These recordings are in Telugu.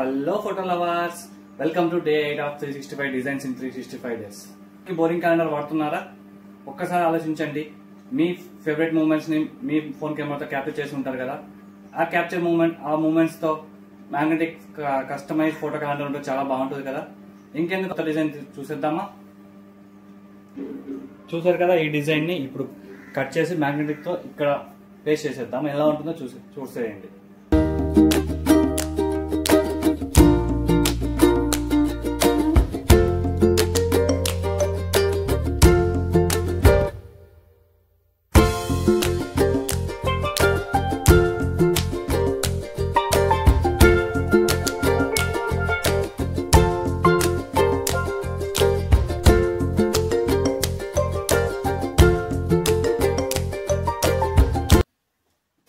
Hello photo lovers, welcome to day 8 of 365 designs in 365 days. Boring calendar వాడుతున్నారా? ఒక్కసారి ఆలోచించండి. మీ ఫేవరెట్ మూమెంట్స్ ని మీ ఫోన్ కెమెరాతో క్యాప్చర్ చేసి ఉంటారు కదా. ఆ క్యాప్చర్ మూమెంట్, ఆ మూమెంట్స్ తో మ్యాగ్నెటిక్ కస్టమైజ్ ఫోటో క్యాలెండర్ ఉంటే చాలా బాగుంటుంది కదా. ఇంకెందుకు కొత్త డిజైన్ చూసేద్దామా? చూసారు కదా, ఈ డిజైన్ ని ఇప్పుడు కట్ చేసి మ్యాగ్నెటిక్ తో ఇక్కడ పేస్ట్ చేసేద్దాం. ఎలా ఉంటుందో చూసేయండి.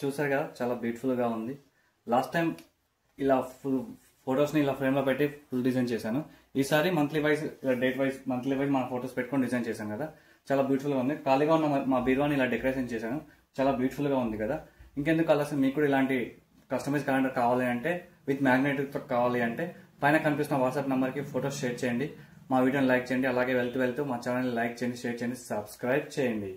చూసారు కదా, చాలా బ్యూటిఫుల్ గా ఉంది. లాస్ట్ టైం ఇలా ఫొటోస్ ని ఇలా ఫ్రేమ్ లో పెట్టి ఫుల్ డిజైన్ చేశాను. ఈసారి monthly wise, date wise, monthly wise మన ఫొటోస్ పెట్టుకొని డిజైన్ చేశాను కదా. చాలా బ్యూటిఫుల్ గా ఉంది. ఖాళీగా ఉన్న మా బీరువాని ఇలా డెకరేషన్ చేశాను. చాలా బ్యూటిఫుల్ గా ఉంది కదా. ఇంకెందుకు కలర్స్, మీకు కూడా ఇలాంటి కస్టమైజ్ క్యాలెండర్ కావాలి అంటే, విత్ మ్యాగ్నెటిక్ తో కావాలి అంటే, పైన కనిపిస్తున్న వాట్సాప్ నంబర్ కి ఫొటోస్ షేర్ చేయండి. మా వీడియోని లైక్ చేయండి. అలాగే వెళ్తూ మా ఛానల్ లైక్ చేయండి, షేర్ చేయండి, సబ్స్క్రైబ్ చేయండి.